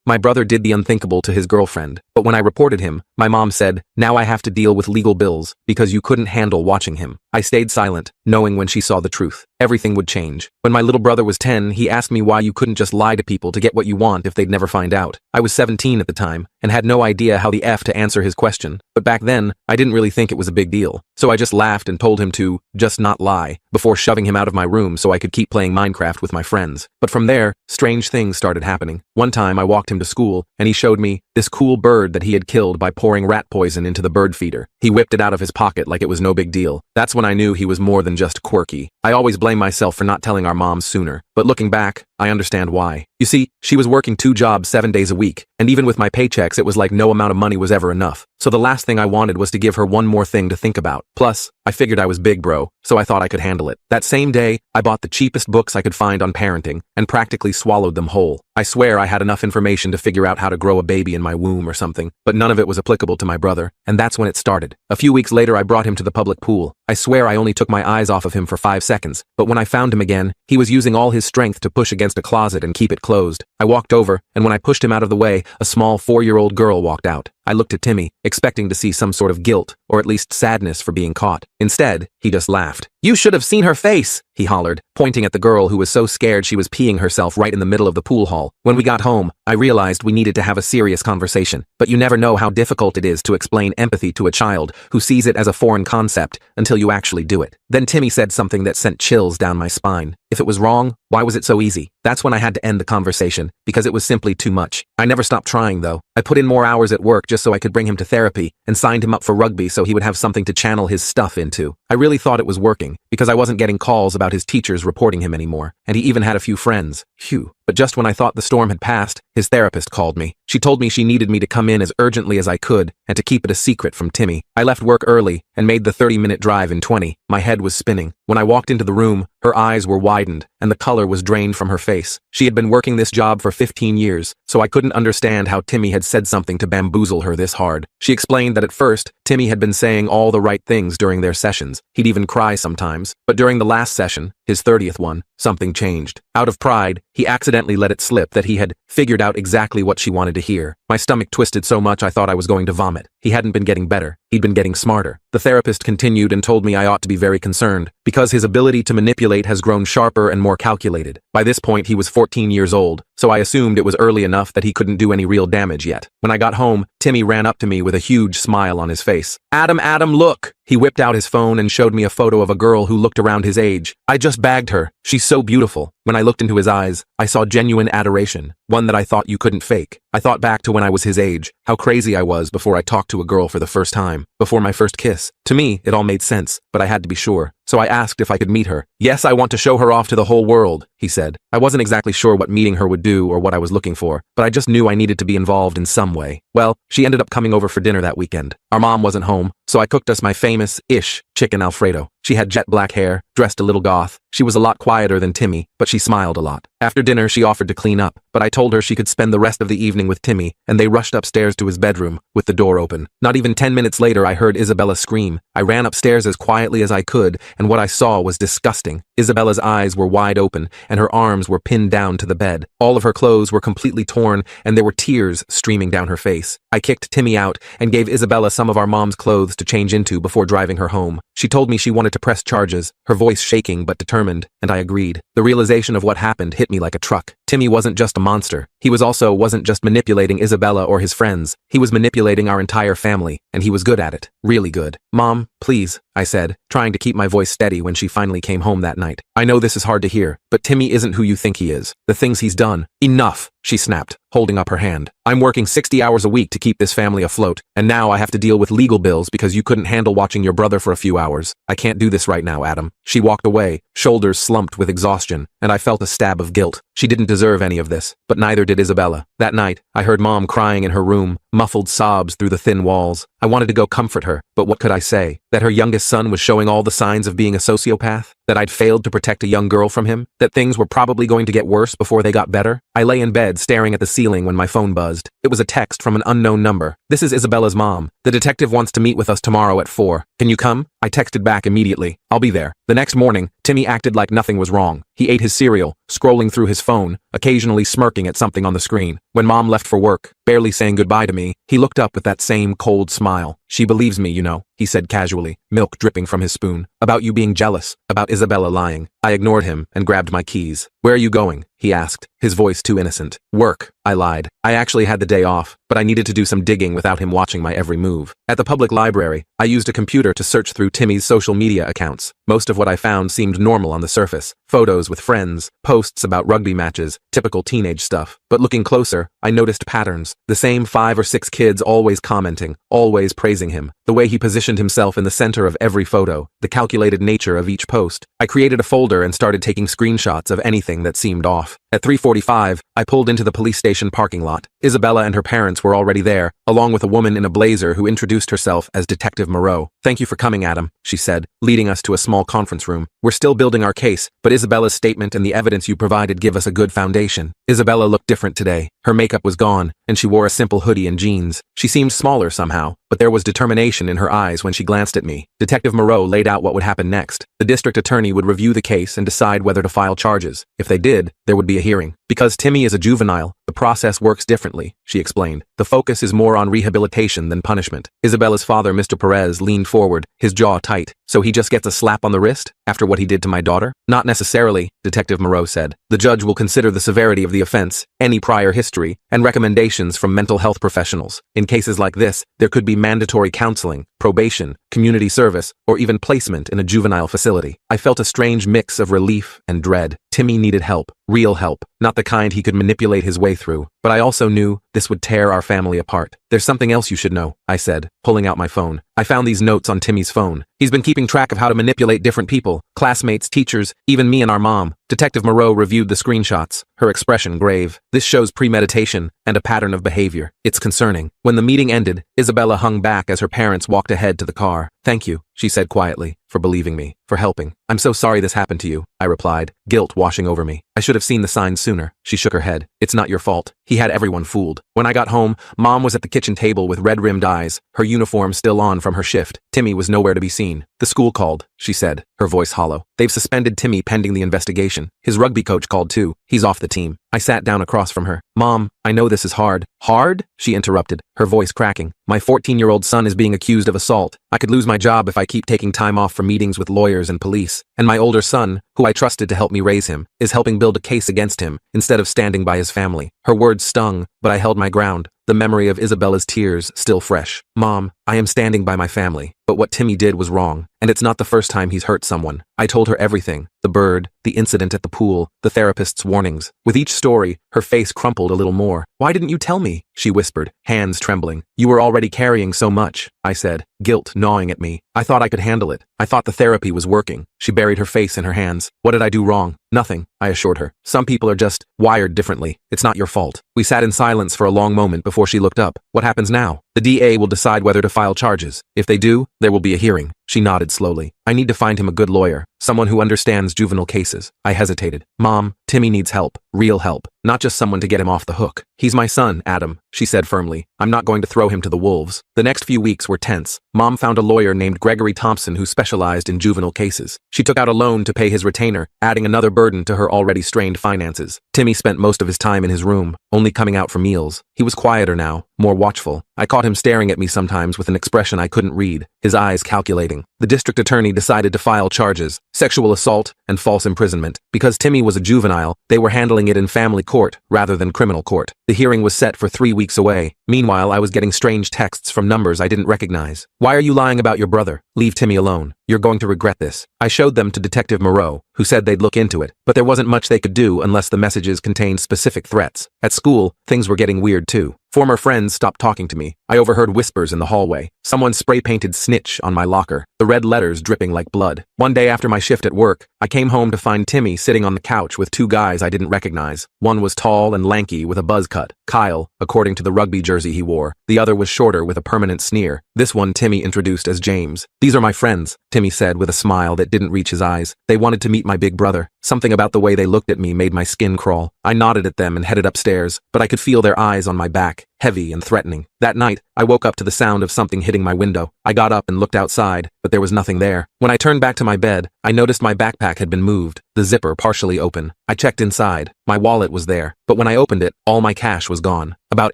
My brother did the unthinkable to his girlfriend, but when I reported him, my mom said, "Now I have to deal with legal bills because you couldn't handle watching him." I stayed silent, knowing when she saw the truth, everything would change. When my little brother was 10, he asked me why you couldn't just lie to people to get what you want if they'd never find out. I was 17 at the time, and had no idea how the F to answer his question, but back then, I didn't really think it was a big deal. So I just laughed and told him to just not lie, before shoving him out of my room so I could keep playing Minecraft with my friends. But from there, strange things started happening. One time I walked him to school, and he showed me this cool bird that he had killed by pouring rat poison into the bird feeder. He whipped it out of his pocket like it was no big deal. That's when I knew he was more than just quirky. I always blame myself for not telling our moms sooner, but looking back, I understand why. You see, she was working 2 jobs 7 days a week, and even with my paychecks it was like no amount of money was ever enough. So the last thing I wanted was to give her one more thing to think about. Plus, I figured I was big bro, so I thought I could handle it. That same day, I bought the cheapest books I could find on parenting, and practically swallowed them whole. I swear I had enough information to figure out how to grow a baby in my womb or something, but none of it was applicable to my brother, and that's when it started. A few weeks later I brought him to the public pool. I swear I only took my eyes off of him for 5 seconds, but when I found him again, he was using all his strength to push against a closet and keep it closed. I walked over, and when I pushed him out of the way, a small 4-year-old girl walked out. I looked at Timmy, expecting to see some sort of guilt, or at least sadness for being caught. Instead, he just laughed. "You should have seen her face," he hollered, pointing at the girl who was so scared she was peeing herself right in the middle of the pool hall. When we got home, I realized we needed to have a serious conversation, but you never know how difficult it is to explain empathy to a child who sees it as a foreign concept until you actually do it. Then Timmy said something that sent chills down my spine. If it was wrong, why was it so easy? That's when I had to end the conversation, because it was simply too much. I never stopped trying though. I put in more hours at work just so I could bring him to therapy, and signed him up for rugby so he would have something to channel his stuff into. I really thought it was working, because I wasn't getting calls about his teachers reporting him anymore, and he even had a few friends. Phew. But just when I thought the storm had passed, his therapist called me. She told me she needed me to come in as urgently as I could, and to keep it a secret from Timmy. I left work early, and made the 30-minute drive in 20. My head was spinning. When I walked into the room, her eyes were widened, and the color was drained from her face. She had been working this job for 15 years, so I couldn't understand how Timmy had said something to bamboozle her this hard. She explained that at first, Timmy had been saying all the right things during their sessions. He'd even cry sometimes. But during the last session, his 30th one, something changed. Out of pride, he accidentally let it slip that he had figured out exactly what she wanted to hear. My stomach twisted so much I thought I was going to vomit. He hadn't been getting better. He'd been getting smarter. The therapist continued and told me I ought to be very concerned, because his ability to manipulate has grown sharper and more calculated. By this point, he was 14 years old, so I assumed it was early enough that he couldn't do any real damage yet. When I got home, Timmy ran up to me with a huge smile on his face. Adam, look!" He whipped out his phone and showed me a photo of a girl who looked around his age. "I just bagged her. She's so beautiful." When I looked into his eyes, I saw genuine adoration, one that I thought you couldn't fake. I thought back to when I was his age, how crazy I was before I talked to a girl for the first time, before my first kiss. To me, it all made sense, but I had to be sure. So I asked if I could meet her. "Yes, I want to show her off to the whole world," he said. I wasn't exactly sure what meeting her would do or what I was looking for, but I just knew I needed to be involved in some way. Well, she ended up coming over for dinner that weekend. Our mom wasn't home, so I cooked us my famous-ish chicken Alfredo. She had jet black hair, dressed a little goth. She was a lot quieter than Timmy, but she smiled a lot. After dinner, she offered to clean up, but I told her she could spend the rest of the evening with Timmy, and they rushed upstairs to his bedroom, with the door open. Not even 10 minutes later, I heard Isabella scream. I ran upstairs as quietly as I could, and what I saw was disgusting. Isabella's eyes were wide open, and her arms were pinned down to the bed. All of her clothes were completely torn, and there were tears streaming down her face. I kicked Timmy out, and gave Isabella some of our mom's clothes to change into before driving her home. She told me she wanted to press charges, her voice shaking but determined, and I agreed. The realization of what happened hit me like a truck. Timmy wasn't just a monster. He wasn't just manipulating Isabella or his friends. He was manipulating our entire family, and he was good at it. Really good. "Mom, please," I said, trying to keep my voice steady when she finally came home that night. "I know this is hard to hear, but Timmy isn't who you think he is. The things he's done." "Enough," she snapped, holding up her hand. "I'm working 60 hours a week to keep this family afloat, and now I have to deal with legal bills because you couldn't handle watching your brother for a few hours. I can't do this right now, Adam." She walked away, shoulders slumped with exhaustion, and I felt a stab of guilt. She didn't deserve any of this, but neither did Isabella. That night, I heard Mom crying in her room, muffled sobs through the thin walls. I wanted to go comfort her, but what could I say? That her youngest son was showing all the signs of being a sociopath? That I'd failed to protect a young girl from him? That things were probably going to get worse before they got better? I lay in bed staring at the ceiling when my phone buzzed. It was a text from an unknown number. "This is Isabella's mom. The detective wants to meet with us tomorrow at 4. Can you come?" I texted back immediately. "I'll be there." The next morning, Timmy acted like nothing was wrong. He ate his cereal, scrolling through his phone, occasionally smirking at something on the screen. When Mom left for work, barely saying goodbye to me, he looked up with that same cold smile. She believes me, you know, he said casually, milk dripping from his spoon. About you being jealous, about Isabella lying. I ignored him and grabbed my keys. Where are you going? He asked, his voice too innocent. Work, I lied. I actually had the day off, but I needed to do some digging without him watching my every move. At the public library, I used a computer to search through Timmy's social media accounts. Most of what I found seemed normal on the surface. Photos with friends, posts about rugby matches, typical teenage stuff. But looking closer, I noticed patterns. The same 5 or 6 kids always commenting, always praising him. The way he positioned himself in the center of every photo, the calculated nature of each post. I created a folder and started taking screenshots of anything that seemed off. At 3:45, I pulled into the police station parking lot. Isabella and her parents were already there, along with a woman in a blazer who introduced herself as Detective Moreau. Thank you for coming, Adam, she said, leading us to a small conference room. We're still building our case, but Isabella's statement and the evidence you provided give us a good foundation. Isabella looked different today. Her makeup was gone, and she wore a simple hoodie and jeans. She seemed smaller somehow, but there was determination in her eyes when she glanced at me. Detective Moreau laid out what would happen next. The district attorney would review the case and decide whether to file charges. If they did, there would be a hearing. Because Timmy is a juvenile, the process works differently, she explained. The focus is more on rehabilitation than punishment. Isabella's father, Mr. Perez, leaned forward, his jaw tight. So he just gets a slap on the wrist after what he did to my daughter? Not necessarily, Detective Moreau said. The judge will consider the severity of the offense, any prior history, and recommendations from mental health professionals. In cases like this, there could be mandatory counseling, probation, community service, or even placement in a juvenile facility. I felt a strange mix of relief and dread. Timmy needed help, real help, not the kind he could manipulate his way through. But I also knew this would tear our family apart. There's something else you should know, I said, pulling out my phone. I found these notes on Timmy's phone. He's been keeping track of how to manipulate different people, classmates, teachers, even me and our mom. Detective Moreau reviewed the screenshots, her expression grave. This shows premeditation and a pattern of behavior. It's concerning. When the meeting ended, Isabella hung back as her parents walked ahead to the car. Thank you, she said quietly, for believing me, for helping. I'm so sorry this happened to you, I replied, guilt washing over me. I should have seen the signs sooner. She shook her head. It's not your fault. He had everyone fooled. When I got home, Mom was at the kitchen table with red-rimmed eyes, her uniform still on from her shift. Timmy was nowhere to be seen. The school called, she said, her voice hollow. They've suspended Timmy pending the investigation. His rugby coach called too. He's off the team. I sat down across from her. Mom, I know this is hard. Hard? She interrupted, her voice cracking. My 14-year-old son is being accused of assault. I could lose my job if I keep taking time off for meetings with lawyers and police. And my older son, who I trusted to help me raise him, is helping build a case against him instead of standing by his family. Her words stung, but I held my ground. The memory of Isabella's tears still fresh. Mom, I am standing by my family, but what Timmy did was wrong, and it's not the first time he's hurt someone. I told her everything, the bird, the incident at the pool, the therapist's warnings. With each story, her face crumpled a little more. Why didn't you tell me? She whispered, hands trembling. You were already carrying so much, I said, guilt gnawing at me. I thought I could handle it. I thought the therapy was working. She buried her face in her hands. What did I do wrong? Nothing, I assured her. Some people are just wired differently. It's not your fault. We sat in silence for a long moment before she looked up. What happens now? The DA will decide whether to file charges. If they do, there will be a hearing. She nodded slowly. I need to find him a good lawyer, someone who understands juvenile cases. I hesitated. Mom, Timmy needs help, real help, not just someone to get him off the hook. He's my son, Adam, she said firmly. I'm not going to throw him to the wolves. The next few weeks were tense. Mom found a lawyer named Gregory Thompson who specialized in juvenile cases. She took out a loan to pay his retainer, adding another burden to her already strained finances. Timmy spent most of his time in his room, only coming out for meals. He was quieter now, more watchful. I caught him staring at me sometimes with an expression I couldn't read, his eyes calculating. The district attorney decided to file charges, sexual assault and false imprisonment. Because Timmy was a juvenile, they were handling it in family court rather than criminal court. The hearing was set for 3 weeks away. Meanwhile, I was getting strange texts from numbers I didn't recognize. Why are you lying about your brother? Leave Timmy alone. You're going to regret this. I showed them to Detective Moreau, who said they'd look into it, but there wasn't much they could do unless the messages contained specific threats. At school, things were getting weird too. Former friends stopped talking to me. I overheard whispers in the hallway. Someone spray-painted snitch on my locker, the red letters dripping like blood. One day after my shift at work, I came home to find Timmy sitting on the couch with 2 guys I didn't recognize. One was tall and lanky with a buzz cut, Kyle, according to the rugby jersey he wore. The other was shorter with a permanent sneer. This one Timmy introduced as James. These are my friends, Timmy said with a smile that didn't reach his eyes. They wanted to meet my big brother. Something about the way they looked at me made my skin crawl. I nodded at them and headed upstairs, but I could feel their eyes on my back, heavy and threatening. That night, I woke up to the sound of something hitting my window. I got up and looked outside, but there was nothing there. When I turned back to my bed, I noticed my backpack had been moved, the zipper partially open. I checked inside. My wallet was there, but when I opened it, all my cash was gone. About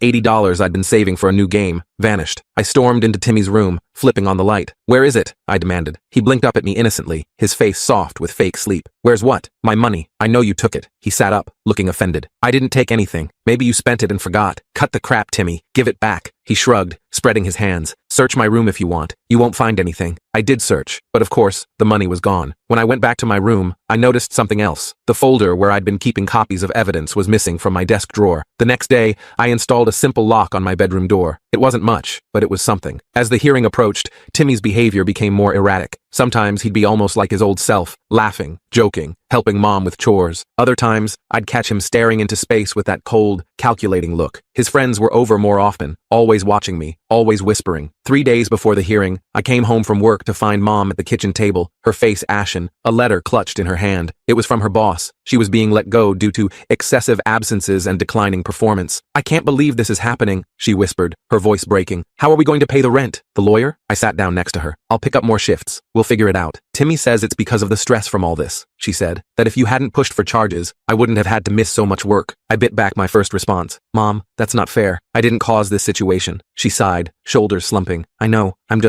$80 I'd been saving for a new game vanished. I stormed into Timmy's room, flipping on the light. "Where is it?" I demanded. He blinked up at me innocently, his face soft with fake sleep. "Where's what?" "My money. I know you took it." He sat up, looking offended. "I didn't take anything. Maybe you spent it and forgot." "Cut the crap, Timmy. Give it back." He shrugged, spreading his hands. "Search my room if you want. You won't find anything." I did search, but of course, the money was gone. When I went back to my room, I noticed something else. The folder where I'd been keeping copies of evidence was missing from my desk drawer. The next day, I installed a simple lock on my bedroom door. It wasn't much, but it was something. As the hearing approached, Timmy's behavior became more erratic. Sometimes he'd be almost like his old self, laughing, joking, helping Mom with chores. Other times, I'd catch him staring into space with that cold, calculating look. His friends were over more often, always watching me, always whispering. 3 days before the hearing, I came home from work to find Mom at the kitchen table, her face ashen, a letter clutched in her hand. It was from her boss. She was being let go due to excessive absences and declining performance. "I can't believe this is happening," she whispered, her voice breaking. "How are we going to pay the rent?" "The lawyer?" I sat down next to her. "I'll pick up more shifts. We'll figure it out." "Timmy says it's because of the stress from all this," she said, "that if you hadn't pushed for charges, I wouldn't have had to miss so much work." I bit back my first response. "Mom, that's not fair. I didn't cause this situation." She sighed, shoulders slumping. "I know. I'm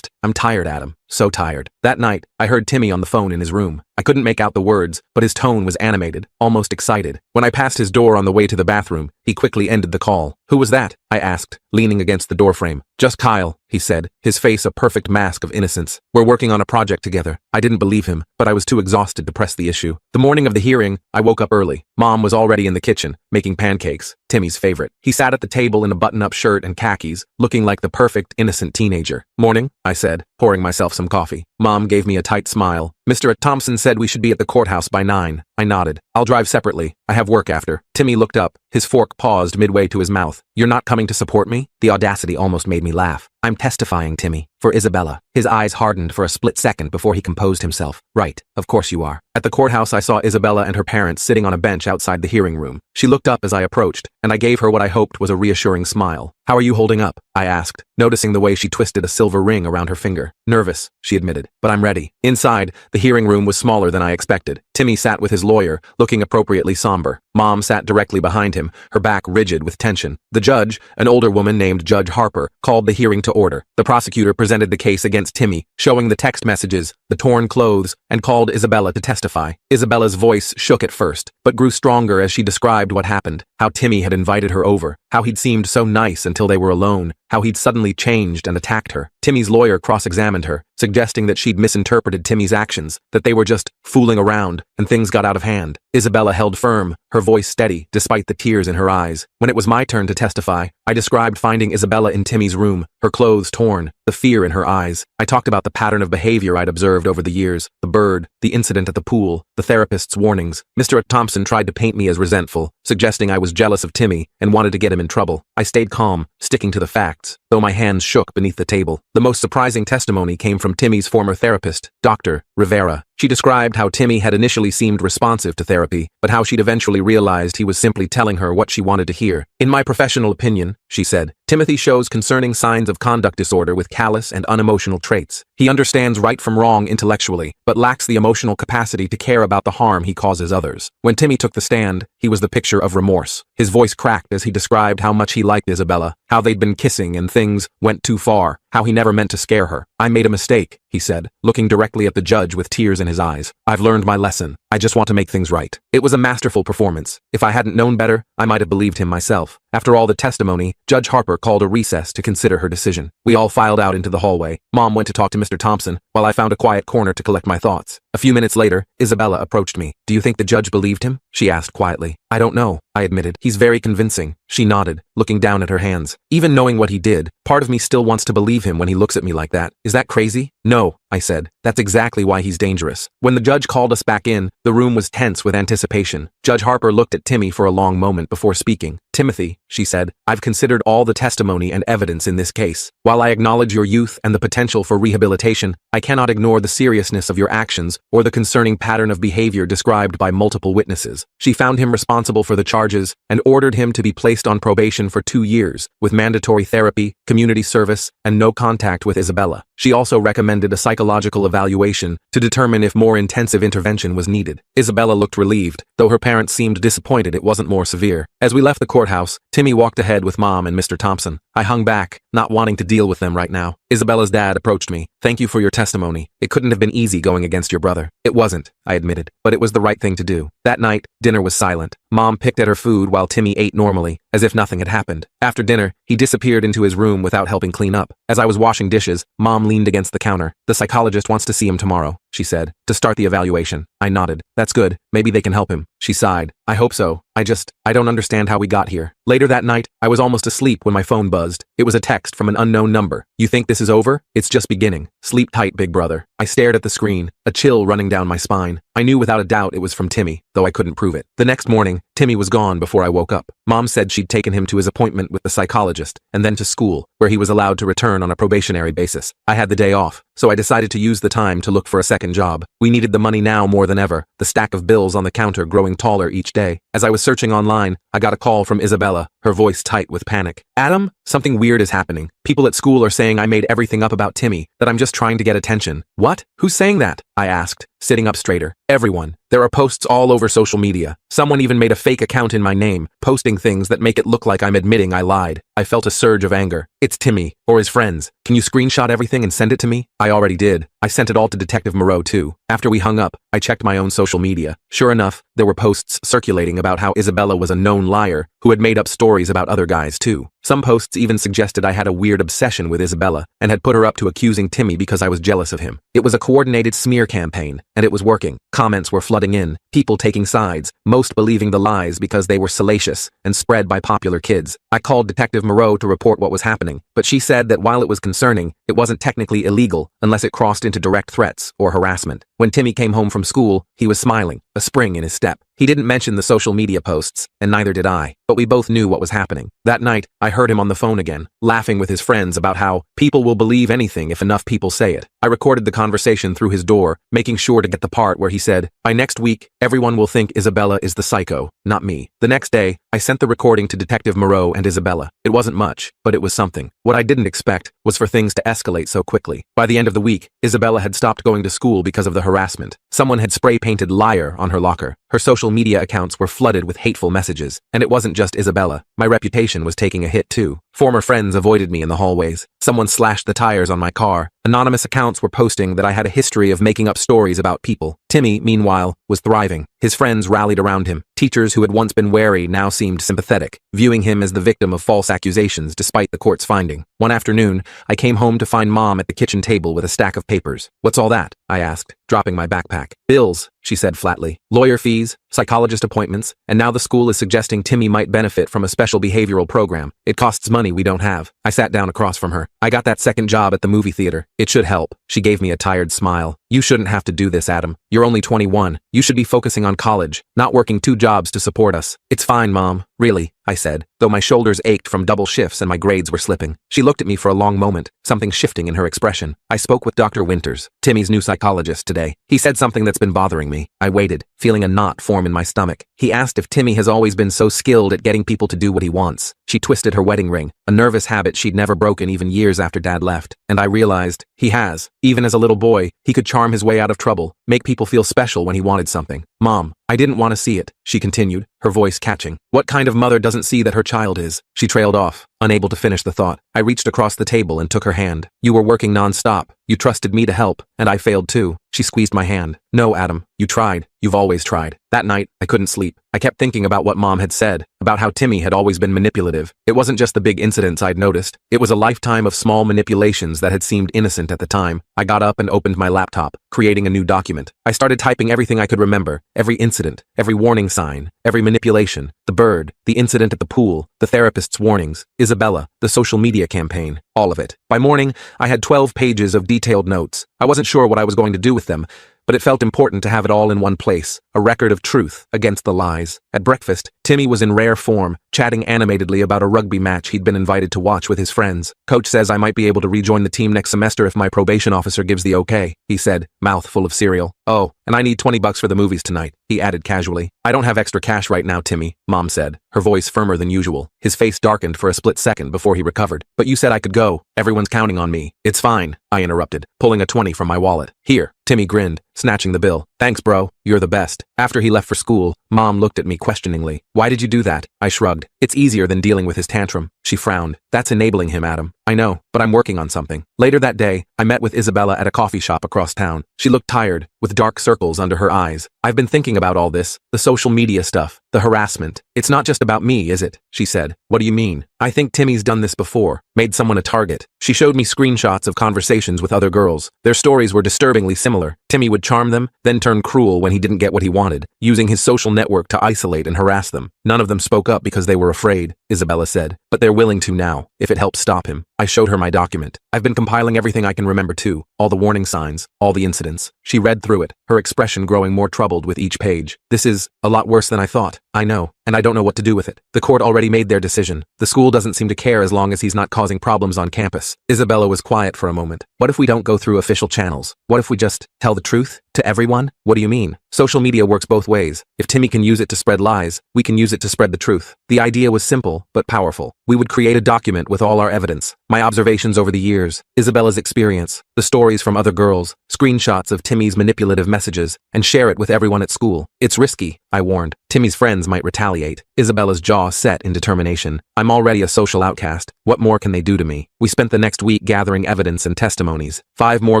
tired, Adam. So tired." That night, I heard Timmy on the phone in his room. I couldn't make out the words, but his tone was animated, almost excited. When I passed his door on the way to the bathroom, he quickly ended the call. "Who was that?" I asked, leaning against the doorframe. "Just Kyle," he said, his face a perfect mask of innocence. "We're working on a project together." I didn't believe him, but I was too exhausted to press the issue. The morning of the hearing, I woke up early. Mom was already in the kitchen, making pancakes, Timmy's favorite. He sat at the table in a button-up shirt and khakis, looking like the perfect, innocent teenager. "Morning," I said, pouring myself some coffee. Mom gave me a tight smile. "Mr. Thompson said we should be at the courthouse by 9. I nodded. "I'll drive separately. I have work after." Timmy looked up. His fork paused midway to his mouth. "You're not coming to support me?" The audacity almost made me laugh. "I'm testifying, Timmy, for Isabella." His eyes hardened for a split second before he composed himself. "Right, of course you are." At the courthouse, I saw Isabella and her parents sitting on a bench outside the hearing room. She looked up as I approached, and I gave her what I hoped was a reassuring smile. "How are you holding up?" I asked, noticing the way she twisted a silver ring around her finger. "Nervous," she admitted, "but I'm ready." Inside, the hearing room was smaller than I expected. Timmy sat with his lawyer, looking appropriately somber. Mom sat directly behind him, her back rigid with tension. The judge, an older woman named Judge Harper, called the hearing to order. The prosecutor presented the case against Timmy, showing the text messages, the torn clothes, and called Isabella to testify. Isabella's voice shook at first, but grew stronger as she described what happened, how Timmy had invited her over, how he'd seemed so nice until they were alone, how he'd suddenly changed and attacked her. Timmy's lawyer cross-examined her, suggesting that she'd misinterpreted Timmy's actions, that they were just fooling around, and things got out of hand. Isabella held firm, her voice steady, despite the tears in her eyes. When it was my turn to testify, I described finding Isabella in Timmy's room, her clothes torn, the fear in her eyes. I talked about the pattern of behavior I'd observed over the years, the bird, the incident at the pool, the therapist's warnings. Mr. Thompson tried to paint me as resentful, suggesting I was jealous of Timmy and wanted to get him in trouble. I stayed calm, sticking to the facts, though my hands shook beneath the table. The most surprising testimony came from Timmy's former therapist, Dr. Rivera. She described how Timmy had initially seemed responsive to therapy, but how she'd eventually realized he was simply telling her what she wanted to hear. "In my professional opinion," she said, "Timothy shows concerning signs of conduct disorder with callous and unemotional traits. He understands right from wrong intellectually, but lacks the emotional capacity to care about the harm he causes others." When Timmy took the stand, he was the picture of remorse. His voice cracked as he described how much he liked Isabella, how they'd been kissing and things went too far, how he never meant to scare her. "I made a mistake," he said, looking directly at the judge with tears in his eyes. "I've learned my lesson. I just want to make things right." It was a masterful performance. If I hadn't known better, I might have believed him myself. After all the testimony, Judge Harper called a recess to consider her decision. We all filed out into the hallway. Mom went to talk to Mr. Thompson, while I found a quiet corner to collect my thoughts. A few minutes later, Isabella approached me. "Do you think the judge believed him?" she asked quietly. "I don't know," I admitted. "He's very convincing." She nodded, looking down at her hands. "Even knowing what he did, part of me still wants to believe him when he looks at me like that. Is that crazy?" No, I said. That's exactly why he's dangerous. When the judge called us back in, the room was tense with anticipation. Judge Harper looked at Timmy for a long moment before speaking. Timothy, she said, I've considered all the testimony and evidence in this case. While I acknowledge your youth and the potential for rehabilitation, I cannot ignore the seriousness of your actions or the concerning pattern of behavior described by multiple witnesses. She found him responsible for the charges and ordered him to be placed on probation for 2 years, with mandatory therapy, community service, and no contact with Isabella. She also recommended a psychological evaluation to determine if more intensive intervention was needed. Isabella looked relieved, though her parents seemed disappointed it wasn't more severe. As we left the courthouse, Timmy walked ahead with Mom and Mr. Thompson. I hung back, not wanting to deal with them right now. Isabella's dad approached me. Thank you for your testimony. It couldn't have been easy going against your brother. It wasn't, I admitted, but it was the right thing to do. That night, dinner was silent. Mom picked at her food while Timmy ate normally, as if nothing had happened. After dinner, he disappeared into his room without helping clean up. As I was washing dishes, Mom leaned against the counter. The psychologist wants to see him tomorrow, she said, to start the evaluation. I nodded. That's good. Maybe they can help him. She sighed. I hope so. I don't understand how we got here. Later that night, I was almost asleep when my phone buzzed. It was a text from an unknown number. You think this is over? It's just beginning. Sleep tight, big brother. I stared at the screen, a chill running down my spine. I knew without a doubt it was from Timmy, though I couldn't prove it. The next morning, Timmy was gone before I woke up. Mom said she'd taken him to his appointment with the psychologist, and then to school, where he was allowed to return on a probationary basis. I had the day off, so I decided to use the time to look for a second job. We needed the money now more than ever, the stack of bills on the counter growing taller each day. As I was searching online, I got a call from Isabella, her voice tight with panic. Adam, something weird is happening. People at school are saying I made everything up about Timmy, that I'm just trying to get attention. What? Who's saying that? I asked, sitting up straighter. Everyone. There are posts all over social media. Someone even made a fake account in my name, posting things that make it look like I'm admitting I lied. I felt a surge of anger. It's Timmy, or his friends. Can you screenshot everything and send it to me? I already did. I sent it all to Detective Moreau too. After we hung up, I checked my own social media. Sure enough, there were posts circulating about how Isabella was a known liar who had made up stories about other guys too. Some posts even suggested I had a weird obsession with Isabella and had put her up to accusing Timmy because I was jealous of him. It was a coordinated smear campaign, and it was working. Comments were flooding in, people taking sides, most believing the lies because they were salacious and spread by popular kids. I called Detective Moreau to report what was happening, but she said that while it was concerning, it wasn't technically illegal unless it crossed into direct threats or harassment. When Timmy came home from school, he was smiling, a spring in his step. He didn't mention the social media posts, and neither did I, but we both knew what was happening. That night, I heard him on the phone again, laughing with his friends about how people will believe anything if enough people say it. I recorded the conversation through his door, making sure to get the part where he said, by next week, everyone will think Isabella is the psycho, not me. The next day, I sent the recording to Detective Moreau and Isabella. It wasn't much, but it was something. What I didn't expect was for things to escalate so quickly. By the end of the week, Isabella had stopped going to school because of the harassment. Someone had spray-painted liar on her locker. Her social media accounts were flooded with hateful messages. And it wasn't just Isabella. My reputation was taking a hit too. Former friends avoided me in the hallways. Someone slashed the tires on my car. Anonymous accounts were posting that I had a history of making up stories about people. Timmy, meanwhile, was thriving. His friends rallied around him. Teachers who had once been wary now seemed sympathetic, viewing him as the victim of false accusations despite the court's finding. One afternoon, I came home to find Mom at the kitchen table with a stack of papers. What's all that? I asked, dropping my backpack. Bills, she said flatly. Lawyer fees, psychologist appointments, and now the school is suggesting Timmy might benefit from a special behavioral program. It costs money we don't have. I sat down across from her. I got that second job at the movie theater. It should help. She gave me a tired smile. You shouldn't have to do this, Adam. You're only 21. You should be focusing on college, not working 2 jobs to support us. It's fine, Mom. Really, I said, though my shoulders ached from double shifts and my grades were slipping. She looked at me for a long moment, something shifting in her expression. I spoke with Dr. Winters, Timmy's new psychologist, today. He said something that's been bothering me. I waited, feeling a knot form in my stomach. He asked if Timmy has always been so skilled at getting people to do what he wants. She twisted her wedding ring, a nervous habit she'd never broken even years after Dad left. And I realized, he has. Even as a little boy, he could charm his way out of trouble, make people feel special when he wanted something. Mom, I didn't want to see it, she continued, her voice catching. What kind of mother doesn't see that her child is? She trailed off, unable to finish the thought. I reached across the table and took her hand. You were working non-stop. You trusted me to help, and I failed too. She squeezed my hand. No, Adam, you tried. You've always tried. That night, I couldn't sleep. I kept thinking about what Mom had said, about how Timmy had always been manipulative. It wasn't just the big incidents I'd noticed. It was a lifetime of small manipulations that had seemed innocent at the time. I got up and opened my laptop, creating a new document. I started typing everything I could remember, every incident, every warning sign, every manipulation, the bird, the incident at the pool, the therapist's warnings, Isabel Isabella, the social media campaign, all of it. By morning, I had 12 pages of detailed notes. I wasn't sure what I was going to do with them, but it felt important to have it all in one place, a record of truth against the lies. At breakfast, Timmy was in rare form, chatting animatedly about a rugby match he'd been invited to watch with his friends. Coach says I might be able to rejoin the team next semester if my probation officer gives the okay, he said, mouth full of cereal. Oh, and I need $20 for the movies tonight, he added casually. I don't have extra cash right now, Timmy, Mom said, her voice firmer than usual. His face darkened for a split second before he recovered. But you said I could go. Everyone's counting on me. It's fine, I interrupted, pulling a 20 from my wallet. Here, Timmy grinned, snatching the bill. Thanks, bro. You're the best. After he left for school, Mom looked at me questioningly. Why did you do that? I shrugged. It's easier than dealing with his tantrum. She frowned. That's enabling him, Adam. I know, but I'm working on something. Later that day, I met with Isabella at a coffee shop across town. She looked tired, with dark circles under her eyes. I've been thinking about all this, the social media stuff, the harassment. It's not just about me, is it? She said. What do you mean? I think Timmy's done this before, made someone a target. She showed me screenshots of conversations with other girls. Their stories were disturbingly similar. Timmy would charm them, then turn cruel when he didn't get what he wanted, using his social network to isolate and harass them. None of them spoke up because they were afraid, Isabella said, but they're willing to now, if it helps stop him. I showed her my document. I've been compiling everything I can remember too, all the warning signs, all the incidents. She read through it, her expression growing more troubled with each page. This is a lot worse than I thought. I know, and I don't know what to do with it. The court already made their decision. The school doesn't seem to care as long as he's not causing problems on campus. Isabella was quiet for a moment. What if we don't go through official channels? What if we just tell the truth? To everyone? What do you mean? Social media works both ways. If Timmy can use it to spread lies, we can use it to spread the truth. The idea was simple, but powerful. We would create a document with all our evidence, my observations over the years, Isabella's experience, the stories from other girls, screenshots of Timmy's manipulative messages, and share it with everyone at school. It's risky, I warned. Timmy's friends might retaliate. Isabella's jaw set in determination. I'm already a social outcast. What more can they do to me? We spent the next week gathering evidence and testimonies. 5 more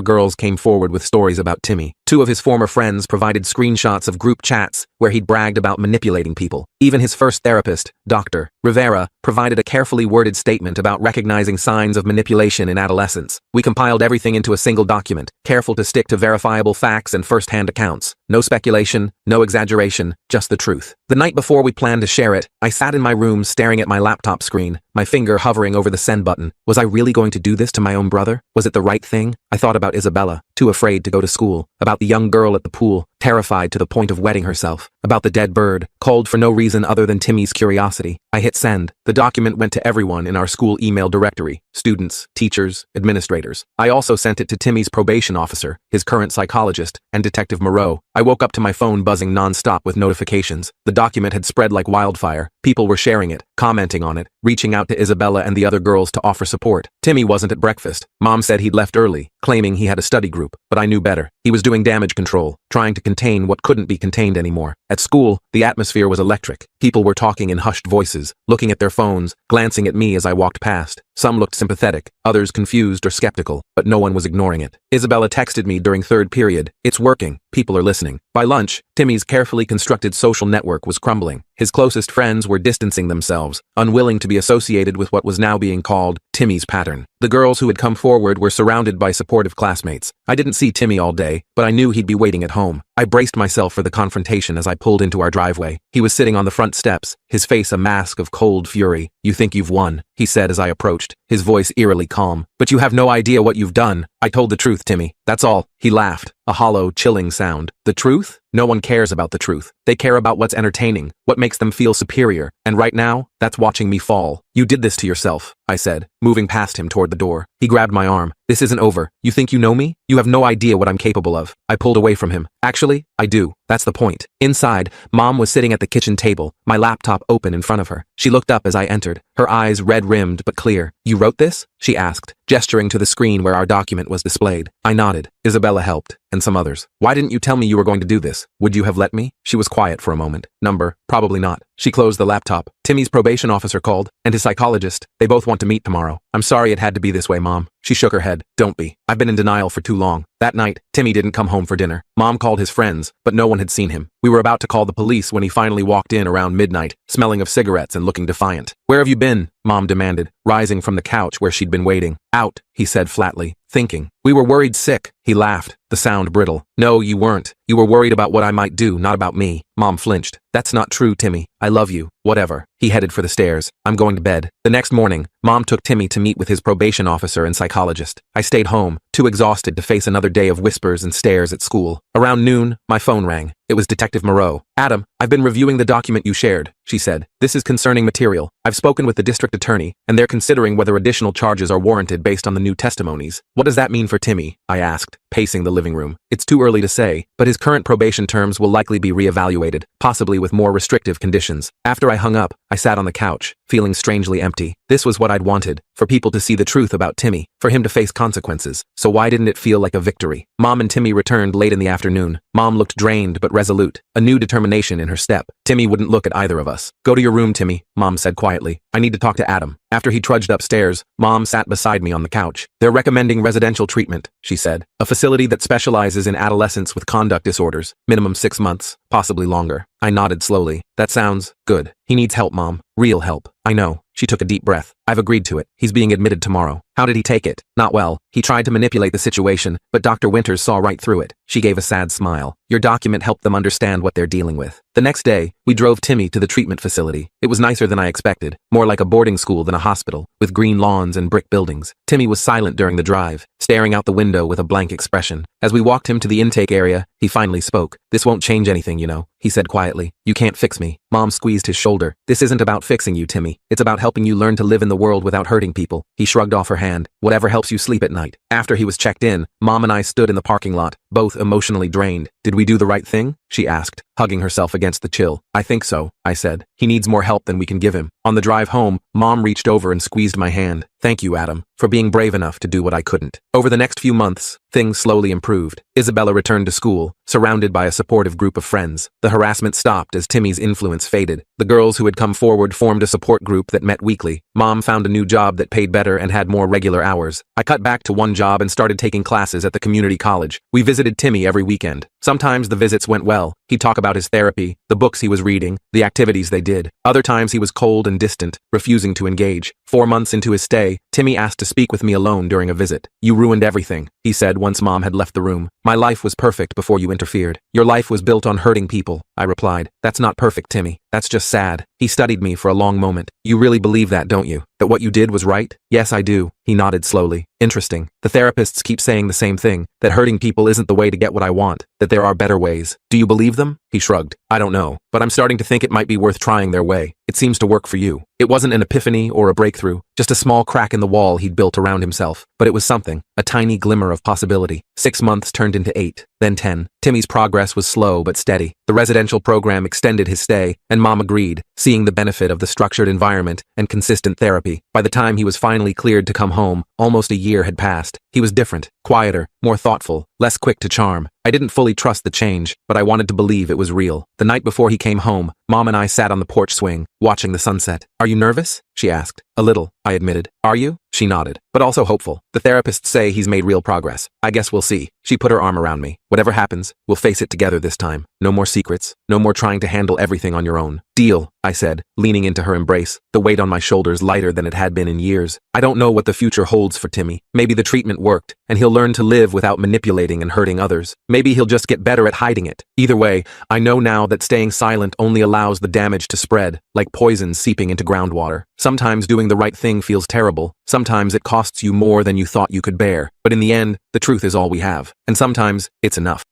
girls came forward with stories about Timmy. 2 of his former friends provided screenshots of group chats where he'd bragged about manipulating people. Even his first therapist, Dr. Rivera, provided a carefully worded statement about recognizing signs of manipulation in adolescence. We compiled everything into a single document, careful to stick to verifiable facts and first-hand accounts. No speculation, no exaggeration, just the truth. The night before we planned to share it, I sat in my room staring at my laptop screen, my finger hovering over the send button. Was I really going to do this to my own brother? Was it the right thing? I thought about Isabella, too afraid to go to school, about the young girl at the pool, terrified to the point of wetting herself, about the dead bird, called for no reason other than Timmy's curiosity. I hit send. The document went to everyone in our school email directory, students, teachers, administrators. I also sent it to Timmy's probation officer, his current psychologist, and Detective Moreau. I woke up to my phone buzzing nonstop with notifications. The document had spread like wildfire. People were sharing it, commenting on it, reaching out to Isabella and the other girls to offer support. Timmy wasn't at breakfast. Mom said he'd left early, claiming he had a study group, but I knew better. He was doing damage control, trying to contain what couldn't be contained anymore. At school, the atmosphere was electric. People were talking in hushed voices, looking at their phones, glancing at me as I walked past. Some looked sympathetic, others confused or skeptical, but no one was ignoring it. Isabella texted me during third period. It's working. People are listening. By lunch, Timmy's carefully constructed social network was crumbling. His closest friends were distancing themselves, unwilling to be associated with what was now being called Timmy's pattern. The girls who had come forward were surrounded by supportive classmates. I didn't see Timmy all day, but I knew he'd be waiting at home. I braced myself for the confrontation as I pulled into our driveway. He was sitting on the front steps, his face a mask of cold fury. You think you've won, he said as I approached, his voice eerily calm. But you have no idea what you've done. I told the truth, Timmy. That's all. He laughed, a hollow, chilling sound. The truth? No one cares about the truth. They care about what's entertaining, what makes them feel superior. And right now, that's watching me fall. You did this to yourself, I said, moving past him toward the door. He grabbed my arm. This isn't over. You think you know me? You have no idea what I'm capable of. I pulled away from him. Actually, I do. That's the point. Inside, Mom was sitting at the kitchen table, my laptop open in front of her. She looked up as I entered, her eyes red-rimmed but clear. You wrote this? She asked, gesturing to the screen where our document was displayed. I nodded. Isabella helped, and some others. Why didn't you tell me you were going to do this? Would you have let me? She was quiet for a moment. Number, probably not. She closed the laptop. Timmy's probation officer called, and his psychologist. They both want to meet tomorrow. I'm sorry it had to be this way, Mom. She shook her head. Don't be. I've been in denial for too long. That night, Timmy didn't come home for dinner. Mom called his friends, but no one had seen him. We were about to call the police when he finally walked in around midnight, smelling of cigarettes and looking defiant. Where have you been? Mom demanded, rising from the couch where she'd been waiting. Out, he said flatly. thinking. We were worried sick. He laughed, the sound brittle. No, you weren't. You were worried about what I might do, not about me. Mom flinched. That's not true, Timmy. I love you. Whatever. He headed for the stairs. I'm going to bed. The next morning, Mom took Timmy to meet with his probation officer and psychologist. I stayed home, too exhausted to face another day of whispers and stares at school. Around noon, my phone rang. It was Detective Moreau. Adam, I've been reviewing the document you shared, she said. This is concerning material. I've spoken with the district attorney, and they're considering whether additional charges are warranted based on the new testimonies. What does that mean for Timmy? I asked, pacing the living room. It's too early to say, but his current probation terms will likely be reevaluated, possibly with more restrictive conditions. After I hung up, I sat on the couch, feeling strangely empty. This was what I'd wanted, for people to see the truth about Timmy, for him to face consequences. So why didn't it feel like a victory? Mom and Timmy returned late in the afternoon. Mom looked drained but resolute, a new determination in her step. Timmy wouldn't look at either of us. Go to your room, Timmy, Mom said quietly. I need to talk to Adam. After he trudged upstairs, Mom sat beside me on the couch. They're recommending residential treatment, she said. A facility that specializes in adolescents with conduct disorders. Minimum 6 months, possibly longer. I nodded slowly. That sounds good. He needs help, Mom. Real help. I know. She took a deep breath. I've agreed to it. He's being admitted tomorrow. How did he take it? Not well. He tried to manipulate the situation, but Dr. Winters saw right through it. She gave a sad smile. Your document helped them understand what they're dealing with. The next day, we drove Timmy to the treatment facility. It was nicer than I expected, more like a boarding school than a hospital, with green lawns and brick buildings. Timmy was silent during the drive, staring out the window with a blank expression. As we walked him to the intake area, he finally spoke. This won't change anything, you know, he said quietly. You can't fix me. Mom squeezed his shoulder. This isn't about fixing you, Timmy. It's about helping you learn to live in the world without hurting people. He shrugged off her hand. Whatever helps you sleep at night. After he was checked in, Mom and I stood in the parking lot, both emotionally drained. Did we do the right thing? She asked, hugging herself against the chill. I think so, I said. He needs more help than we can give him. On the drive home, Mom reached over and squeezed my hand. Thank you, Adam, for being brave enough to do what I couldn't. Over the next few months, things slowly improved. Isabella returned to school, surrounded by a supportive group of friends. The harassment stopped as Timmy's influence faded. The girls who had come forward formed a support group that met weekly. Mom found a new job that paid better and had more regular hours. I cut back to one job and started taking classes at the community college. We visited Timmy every weekend. Sometimes the visits went well. He'd talk about his therapy, the books he was reading, the activities they did. Other times he was cold and distant, refusing to engage. 4 months into his stay, Timmy asked to speak with me alone during a visit. You ruined everything, he said once Mom had left the room. My life was perfect before you interfered. Your life was built on hurting people, I replied. That's not perfect, Timmy. That's just sad. He studied me for a long moment. You really believe that, don't you? That what you did was right? Yes, I do. He nodded slowly. Interesting. The therapists keep saying the same thing, that hurting people isn't the way to get what I want, that there are better ways. Do you believe them? He shrugged. I don't know, but I'm starting to think it might be worth trying their way. It seems to work for you. It wasn't an epiphany or a breakthrough, just a small crack in the wall he'd built around himself. But it was something, a tiny glimmer of possibility. 6 months turned into 8, then 10. Timmy's progress was slow but steady. The residential program extended his stay, and Mom agreed, seeing the benefit of the structured environment and consistent therapy. By the time he was finally cleared to come home, almost a year had passed. He was different, quieter, more thoughtful, less quick to charm. I didn't fully trust the change, but I wanted to believe it was real. The night before he came home, Mom and I sat on the porch swing, watching the sunset. Are you nervous? She asked. A little, I admitted. Are you? She nodded, but also hopeful. The therapists say he's made real progress. I guess we'll see. She put her arm around me. Whatever happens, we'll face it together this time. No more secrets. No more trying to handle everything on your own. Deal, I said, leaning into her embrace, the weight on my shoulders lighter than it had been in years. I don't know what the future holds for Timmy. Maybe the treatment worked, and he'll learn to live without manipulating and hurting others. Maybe he'll just get better at hiding it. Either way, I know now that staying silent only allows the damage to spread, like poison seeping into groundwater. Sometimes doing the right thing feels terrible. Sometimes it costs you more than you thought you could bear. But in the end, the truth is all we have. And sometimes, it's enough.